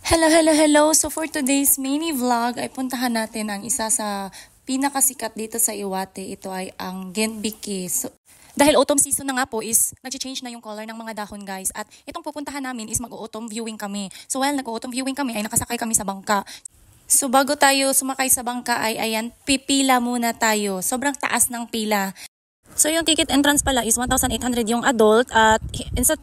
Hello. So for today's mini vlog ay puntahan natin ang isa sa pinakasikat dito sa Iwate. Ito ay ang Genbiki. So, dahil autumn season na nga po is nag-change na yung color ng mga dahon guys. At itong pupuntahan namin is mag-autumn viewing kami. So while nag-autumn viewing kami ay nakasakay kami sa bangka. So bago tayo sumakay sa bangka ay ayan, pipila muna tayo. Sobrang taas ng pila. So yung ticket entrance pala is 1,800 yung adult at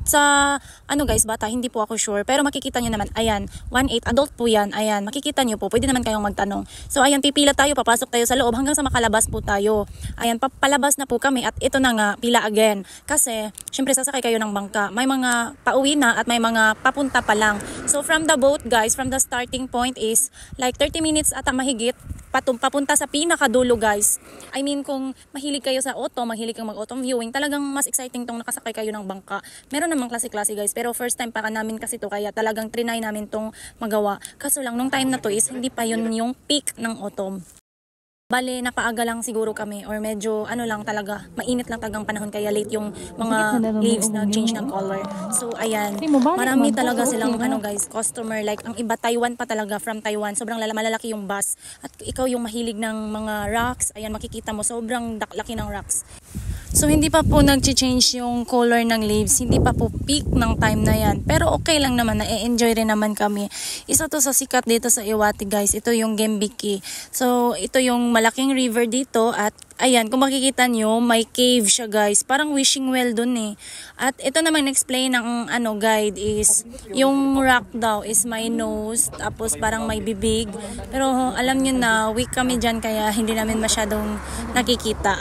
sa ano guys bata hindi po ako sure pero makikita nyo naman ayan 1,800 adult po yan ayan makikita nyo po pwede naman kayong magtanong. So ayan pipila tayo papasok tayo sa loob hanggang sa makalabas po tayo. Ayan papalabas na po kami at ito na nga pila again kasi syempre sasakay kayo ng bangka may mga pauwi na at may mga papunta pa lang. So from the boat guys from the starting point is like 30 minutes at mahigit papunta sa pinakadulo guys. I mean kung mahilig kayo sa mahilig kang mag-autumn viewing, talagang mas exciting tong nakasakay kayo ng bangka. Meron namang klase-klase guys, pero first time pa namin kasi to kaya talagang trinay namin tong magawa. Kaso lang nung time na to is hindi pa yun yung peak ng autumn. Bale, napaaga lang siguro kami or medyo ano lang talaga, mainit lang tagang panahon kaya late yung mga leaves na change ng color. So ayan, marami talaga silang ano guys, customer like ang iba Taiwan pa talaga from Taiwan. Sobrang malalaki yung bus at ikaw yung mahilig ng mga rocks, ayan makikita mo sobrang laki ng rocks. So hindi pa po nag-change yung color ng leaves, hindi pa po peak ng time na yan. Pero okay lang naman, na-enjoy rin naman kami. Isa to sa sikat dito sa Iwate guys, ito yung Genbiki. So ito yung malaking river dito at ayan, kung makikita nyo, may cave siya guys. Parang wishing well dun eh. At ito naman explain ng guide is, yung rock daw is may nose, tapos parang may bibig. Pero alam nyo na, weak kami dyan kaya hindi namin masyadong nakikita.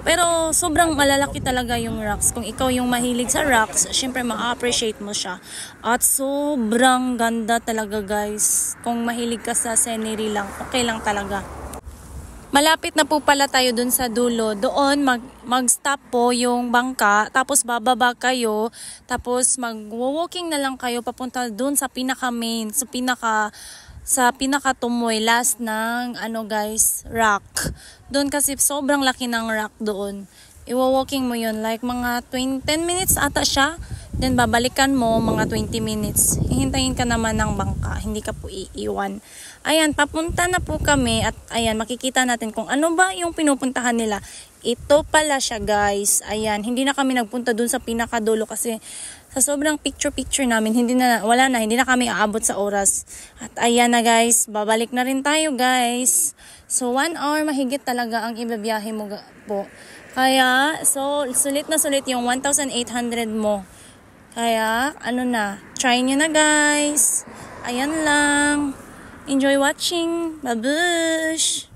Pero sobrang malalaki talaga yung rocks. Kung ikaw yung mahilig sa rocks, syempre ma-appreciate mo siya. At sobrang ganda talaga guys. Kung mahilig ka sa scenery lang, okay lang talaga. Malapit na po pala tayo dun sa dulo. Doon mag-stop po yung bangka, tapos bababa kayo, tapos mag-walking na lang kayo papunta dun sa pinaka-main, sa pinaka-tumoy, last ng guys, rock. Doon kasi sobrang laki ng rock doon. Iwa-walking mo yun, like mga 10 minutes ata siya. Then babalikan mo mga 20 minutes. Hihintayin ka naman ng bangka, hindi ka po iiwan. Ayan, papunta na po kami at ayan, makikita natin kung ano ba yung pinupuntahan nila. Ito pala siya guys. Ayan, hindi na kami nagpunta dun sa pinakadulo kasi sa sobrang picture namin, hindi na kami aabot sa oras. At ayan na guys, babalik na rin tayo guys. So 1 hour mahigit talaga ang ibibiyahe mo po. Kaya, so sulit na sulit yung 1,800 mo. Kaya, try nyo na guys. Ayan lang. Enjoy watching. Babush!